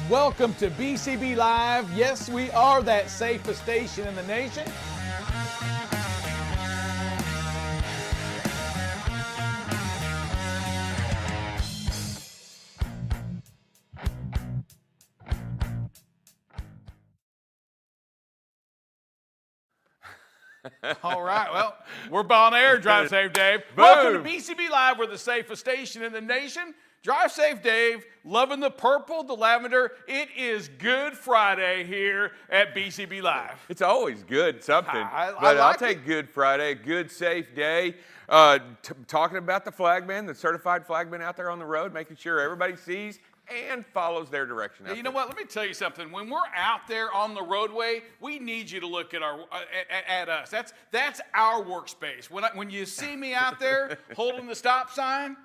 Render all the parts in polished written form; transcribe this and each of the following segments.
Welcome to BCB Live. Yes, we are that safest station in the nation. All right, well, we're on air. Drive Safe Dave. Welcome to BCB Live. We're the safest station in the nation. Drive Safe Dave, loving the purple, the lavender. It is Good Friday here at BCB Live. It's always good, something. I'll take Good Friday, good safe day. Talking about the flagman, the certified flagman out there on the road, making sure everybody sees and follows their direction. You know what? Let me tell you something. When we're out there on the roadway, we need you to look at our at us. That's our workspace. When you see me out there holding the stop sign,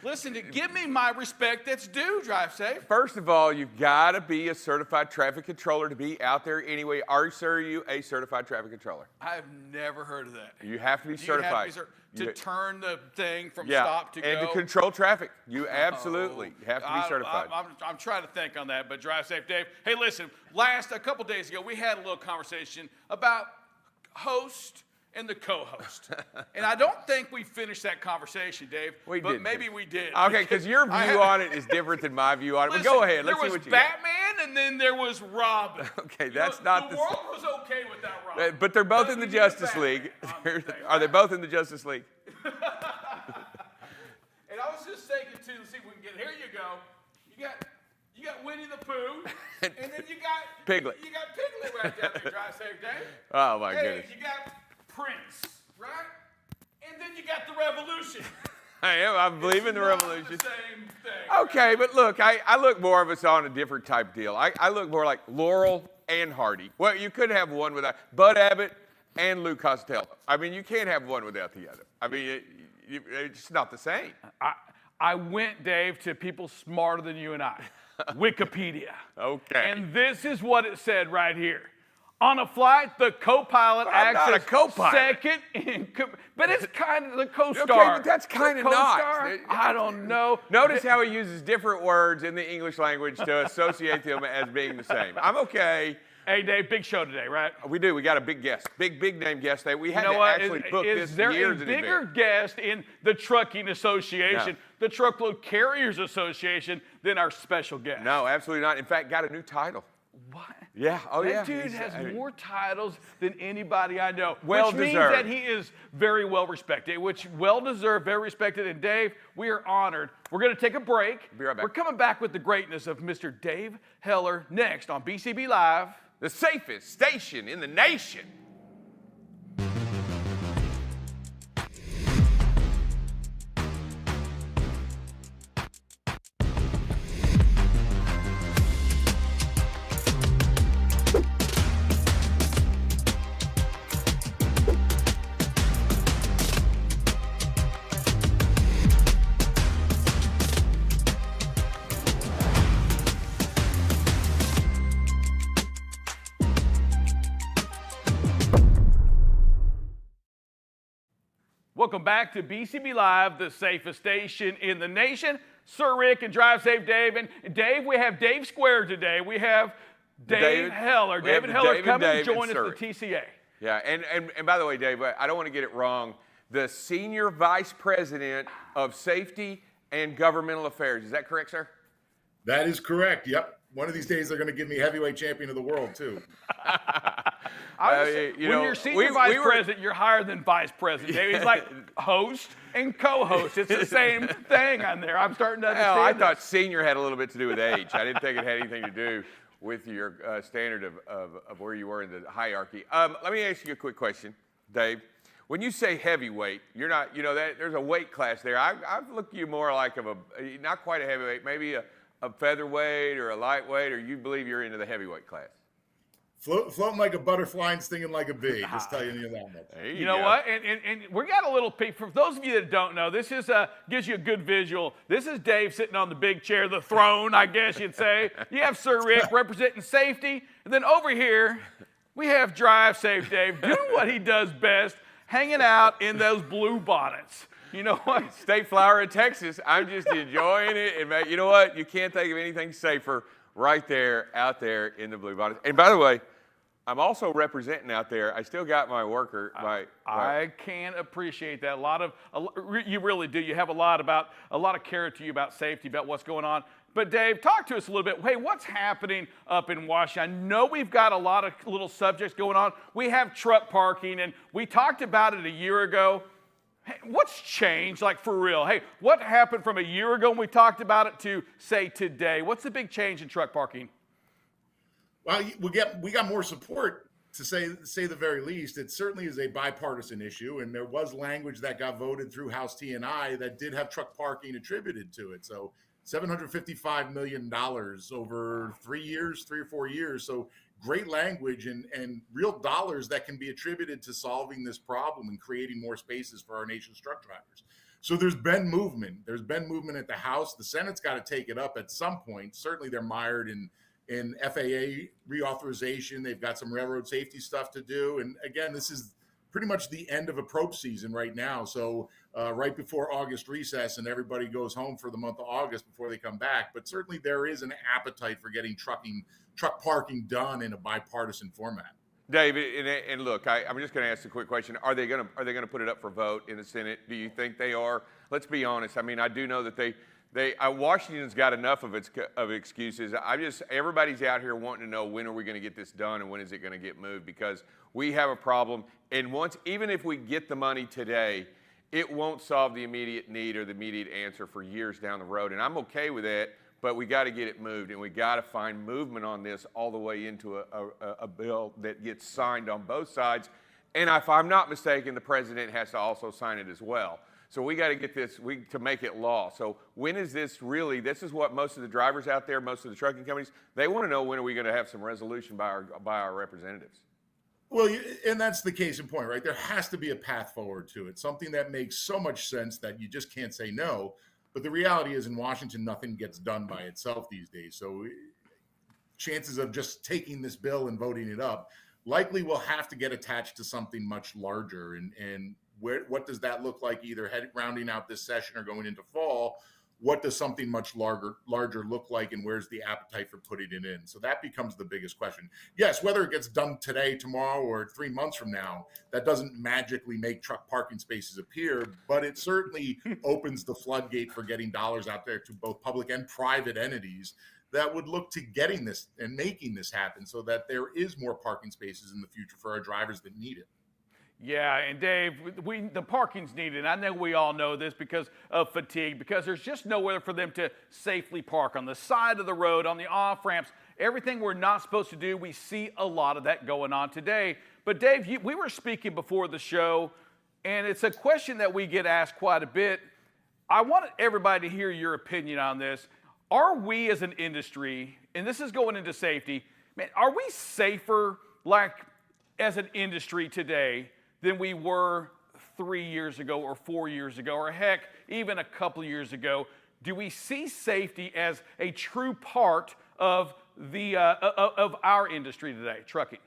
listen, give me my respect that's due, Drive Safe. First of all, you've got to be a certified traffic controller to be out there anyway. Are you a certified traffic controller? I've never heard of that. You have to be certified. To turn the thing from stop to go. And to control traffic. You absolutely have to be certified. I'm trying to think on that, but Drive Safe Dave. Hey, listen, a couple days ago, we had a little conversation about host and the co-host. And I don't think we finished that conversation, Dave. But maybe we did. Okay, because your view on it is different than my view on it. But go ahead. Let's see what you got. There was Batman, and then there was Robin. Okay, that's not the world was okay with that, Robin. But they're both in the Justice League. Are they both in the Justice League? And I was just thinking, too, let's see if we can get it. Here you go. You got Winnie the Pooh, and then you got Piglet. You got Piglet right down there, Drive Safe Dave. Oh, my goodness. You got Prince, right? And then you got the Revolution. I believe in the Revolution. The same thing. Okay, but look, I look more of us on a different type deal. I look more like Laurel and Hardy. Well, you could have one without Bud Abbott and Lou Costello. I mean, you can't have one without the other. I mean, it's not the same. I went, Dave, to people smarter than you and I. Wikipedia. Okay. And this is what it said right here. On a flight, the co-pilot acts as second in but it's kind of the co-star. Okay, but that's kind of not. I don't know. Notice how he uses different words in the English language to associate them as being the same. I'm okay. Hey, Dave, big show today, right? We do. We got a big guest. Big name guest today. We had to actually book this years in advance. Is there a bigger guest in the Trucking Association, the Truckload Carriers Association, than our special guest? No, absolutely not. In fact, got a new title. What? Yeah. Oh, yeah. That dude has more titles than anybody I know. Well which means that he is very well respected, which well-deserved, very respected. And Dave, we are honored. We're going to take a break. Be right back. We're coming back with the greatness of Mr. Dave Heller next on BCB Live. The safest station in the nation. Welcome back to BCB Live, the safest station in the nation. Sir Rick and Drive Safe Dave. And Dave, we have Dave Square today. We have Dave Heller. David Heller coming to join us at the TCA. Yeah, and by the way, Dave, I don't want to get it wrong. The Senior Vice President of Safety and Governmental Affairs. Is that correct, sir? That is correct, yep. One of these days they're going to give me heavyweight champion of the world, too. When you're senior vice president, you're higher than vice president. He's like host and co-host. It's the same thing on there. I'm starting to understand. I thought senior had a little bit to do with age. I didn't think it had anything to do with your standard of where you were in the hierarchy. Let me ask you a quick question, Dave. When you say heavyweight, you're not, there's a weight class there. I've looked at you more like not quite a heavyweight, maybe a featherweight or a lightweight, or you believe you're into the heavyweight class? Floating like a butterfly and stinging like a bee. Just tell you that much. You know what? And we got a little peek. For those of you that don't know, this is gives you a good visual. This is Dave sitting on the big chair, the throne, I guess you'd say. You have Sir Rick representing safety. And then over here, we have Drive Safe Dave doing what he does best, hanging out in those blue bonnets. You know what? State flower in Texas. I'm just enjoying it. And you know what? You can't think of anything safer right there, out there in the blue bonnets. And by the way, I'm also representing out there. I still got my worker. I can appreciate that. You really do. You have a lot of care to you about safety, about what's going on. But Dave, talk to us a little bit. Hey, what's happening up in Washington? I know we've got a lot of little subjects going on. We have truck parking, and we talked about it a year ago. Hey, what's changed, like for real? Hey, what happened from a year ago when we talked about it to, say, today? What's the big change in truck parking? Well, we got more support, to say the very least. It certainly is a bipartisan issue, and there was language that got voted through House T&I that did have truck parking attributed to it. So $755 million over 3 or 4 years. So great language and real dollars that can be attributed to solving this problem and creating more spaces for our nation's truck drivers. So there's been movement. There's been movement at the House. The Senate's got to take it up at some point. Certainly they're mired in FAA reauthorization. They've got some railroad safety stuff to do. And again, this is pretty much the end of approach season right now. So right before August recess, and everybody goes home for the month of August before they come back. But certainly there is an appetite for getting truck parking done in a bipartisan format. Dave, and look, I'm just going to ask a quick question. Are they going to put it up for vote in the Senate? Do you think they are? Let's be honest. I mean, I do know that Washington's got enough of excuses. Everybody's out here wanting to know, when are we going to get this done and when is it going to get moved, because we have a problem. And even if we get the money today, it won't solve the immediate need or the immediate answer for years down the road. And I'm okay with that, but we got to get it moved, and we got to find movement on this all the way into a bill that gets signed on both sides. And if I'm not mistaken, the president has to also sign it as well. So we got to get this to make it law. So when is this really? This is what most of the drivers out there, most of the trucking companies, they want to know, when are we going to have some resolution by our representatives? Well, and that's the case in point, right? There has to be a path forward to it, something that makes so much sense that you just can't say no. But the reality is, in Washington, nothing gets done by itself these days. So chances of just taking this bill and voting it up likely will have to get attached to something much larger. And what does that look like, either rounding out this session or going into fall? What does something much larger look like, and where's the appetite for putting it in? So that becomes the biggest question. Yes, whether it gets done today, tomorrow, or 3 months from now, that doesn't magically make truck parking spaces appear, but it certainly opens the floodgate for getting dollars out there to both public and private entities that would look to getting this and making this happen, so that there is more parking spaces in the future for our drivers that need it. Yeah, and Dave, the parking's needed. I know we all know this because of fatigue, because there's just nowhere for them to safely park on the side of the road, on the off-ramps, everything we're not supposed to do. We see a lot of that going on today. But Dave, we were speaking before the show, and it's a question that we get asked quite a bit. I want everybody to hear your opinion on this. Are we as an industry, and this is going into safety, man, are we safer as an industry today than we were 3 years ago or 4 years ago, or heck, even a couple years ago? Do we see safety as a true part of our industry today, trucking?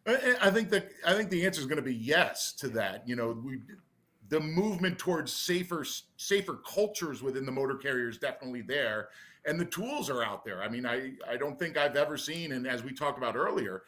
I think the answer is going to be yes to that. The movement towards safer cultures within the motor carrier is definitely there, and the tools are out there. I mean, I don't think I've ever seen, and as we talked about earlier,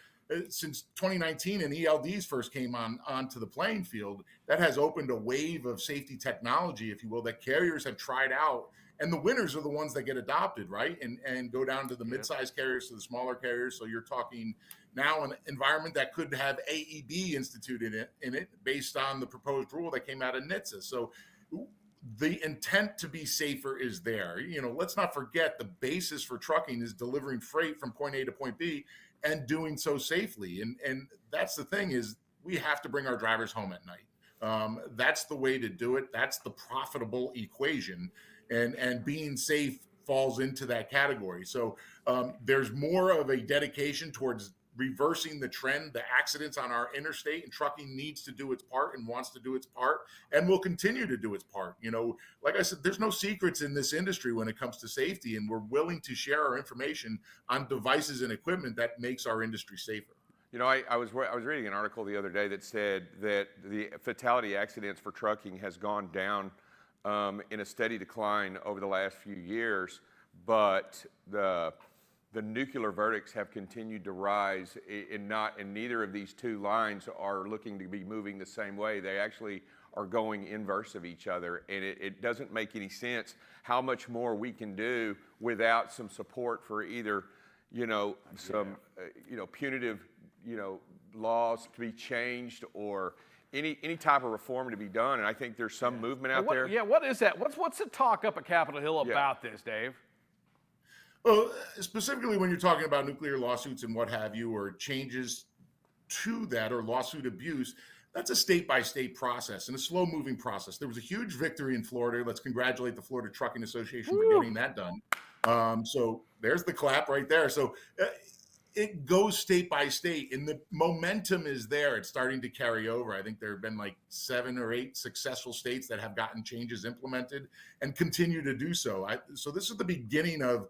since 2019 and ELDs first came onto the playing field, that has opened a wave of safety technology, if you will, that carriers have tried out. And the winners are the ones that get adopted, right? And go down to the mid-sized carriers, to the smaller carriers. So you're talking now an environment that could have AEB instituted in it based on the proposed rule that came out of NHTSA. So the intent to be safer is there. Let's not forget, the basis for trucking is delivering freight from point A to point B and doing so safely. And that's the thing, is we have to bring our drivers home at night. That's the way to do it. That's the profitable equation. And being safe falls into that category. So there's more of a dedication towards reversing the trend. The accidents on our interstate, and trucking needs to do its part and wants to do its part and will continue to do its part. Like I said, there's no secrets in this industry when it comes to safety, and we're willing to share our information on devices and equipment that makes our industry safer. I was reading an article the other day that said that the fatality accidents for trucking has gone down in a steady decline over the last few years, but the nuclear verdicts have continued to rise, and neither of these two lines are looking to be moving the same way. They actually are going inverse of each other, and it doesn't make any sense how much more we can do without some support for either, some, punitive, laws to be changed or any type of reform to be done. And I think there's some movement out there. Yeah, what is that? What's the talk up at Capitol Hill about this, Dave? Well, specifically when you're talking about nuclear lawsuits and what have you, or changes to that or lawsuit abuse, that's a state-by-state process and a slow-moving process. There was a huge victory in Florida. Let's congratulate the Florida Trucking Association for getting that done. So there's the clap right there. So it goes state by state, and the momentum is there. It's starting to carry over. I think there have been like 7 or 8 successful states that have gotten changes implemented and continue to do so. So this is the beginning of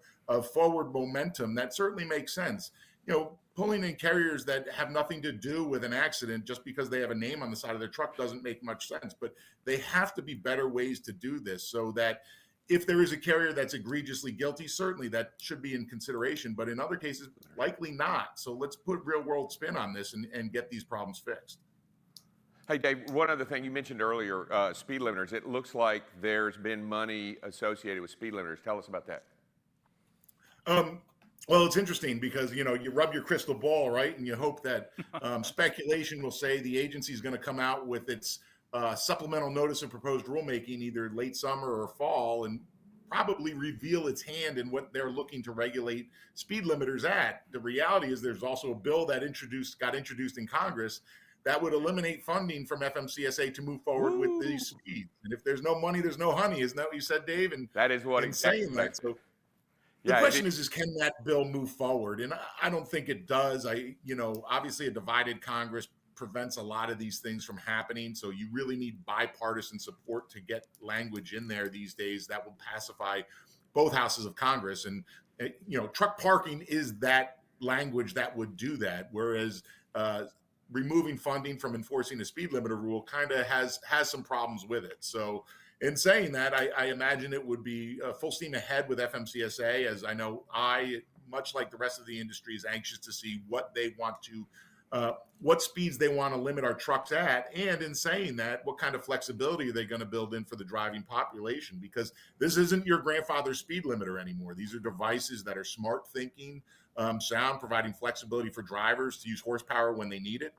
forward momentum. That certainly makes sense. Pulling in carriers that have nothing to do with an accident just because they have a name on the side of their truck doesn't make much sense. But they have to be better ways to do this, so that if there is a carrier that's egregiously guilty, certainly that should be in consideration. But in other cases, likely not. So let's put real world spin on this and get these problems fixed. Hey, Dave, one other thing you mentioned earlier, speed limiters. It looks like there's been money associated with speed limiters. Tell us about that. Well, it's interesting because, you rub your crystal ball, right? And you hope that speculation will say the agency is going to come out with its supplemental notice of proposed rulemaking either late summer or fall, and probably reveal its hand in what they're looking to regulate speed limiters at. The reality is there's also a bill that got introduced in Congress that would eliminate funding from FMCSA to move forward with these speeds. And if there's no money, there's no honey. Isn't that what you said, Dave? And that is what exactly. Saying that. So the question is can that bill move forward? And I don't think it does. Obviously a divided Congress prevents a lot of these things from happening. So you really need bipartisan support to get language in there these days that will pacify both houses of Congress. And, truck parking is that language that would do that. Whereas removing funding from enforcing a speed limiter rule kind of has some problems with it. So in saying that, I imagine it would be full steam ahead with FMCSA, as I know much like the rest of the industry, is anxious to see what they want to what speeds they want to limit our trucks at. And in saying that, what kind of flexibility are they going to build in for the driving population? Because this isn't your grandfather's speed limiter anymore. These are devices that are smart thinking, sound, providing flexibility for drivers to use horsepower when they need it.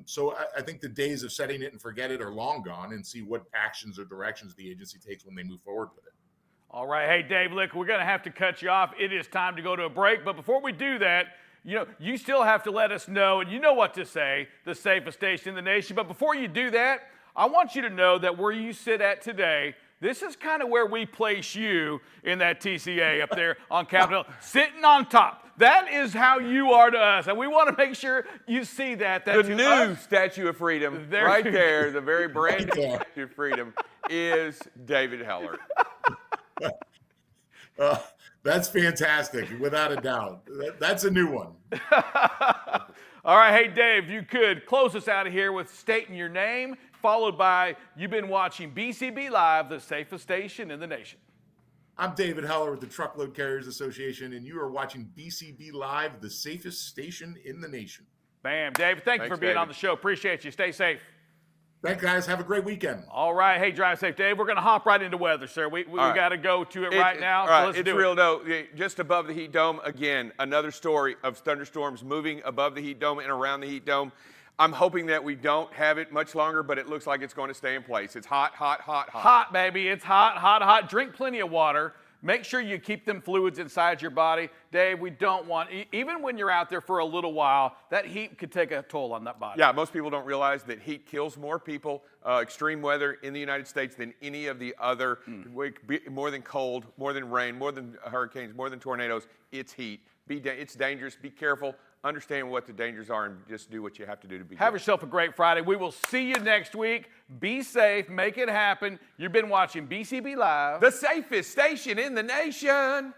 So I think the days of setting it and forget it are long gone, and see what actions or directions the agency takes when they move forward with it. All right. Hey, Dave, look, we're going to have to cut you off. It is time to go to a break. But before we do that, you still have to let us know, and you know what to say, the safest station in the nation. But before you do that, I want you to know that where you sit at today, this is kind of where we place you in that TCA up there on Capitol Hill, sitting on top. That is how you are to us, and we want to make sure you see that. The new Statue of Freedom, right there, the very brand new Statue of Freedom, is David Heller. That's fantastic, without a doubt. That's a new one. All right, hey, Dave, you could close us out of here with stating your name, followed by you've been watching BCB Live, the safest station in the nation. I'm David Heller with the Truckload Carriers Association, and you are watching BCB Live, the safest station in the nation. Bam. David, thank you for being on the show. Appreciate you. Stay safe. Thanks, guys. Have a great weekend. All right. Hey, drive safe, Dave. We're going to hop right into weather, sir. We got to go to it right now. All right. It's real, though. Just above the heat dome, again, another story of thunderstorms moving above the heat dome and around the heat dome. I'm hoping that we don't have it much longer, but it looks like it's going to stay in place. It's hot, hot, hot, hot. Hot, baby. It's hot, hot, hot. Drink plenty of water. Make sure you keep them fluids inside your body. Dave, we don't want, even when you're out there for a little while, that heat could take a toll on that body. Yeah, most people don't realize that heat kills more people, extreme weather in the United States, than any of the other, more than cold, more than rain, more than hurricanes, more than tornadoes. It's heat. It's dangerous. Be careful. Understand what the dangers are, and just do what you have to do to be Have good. yourself a great Friday. We will see you next week. Be safe. Make it happen. You've been watching BCB Live, the safest station in the nation.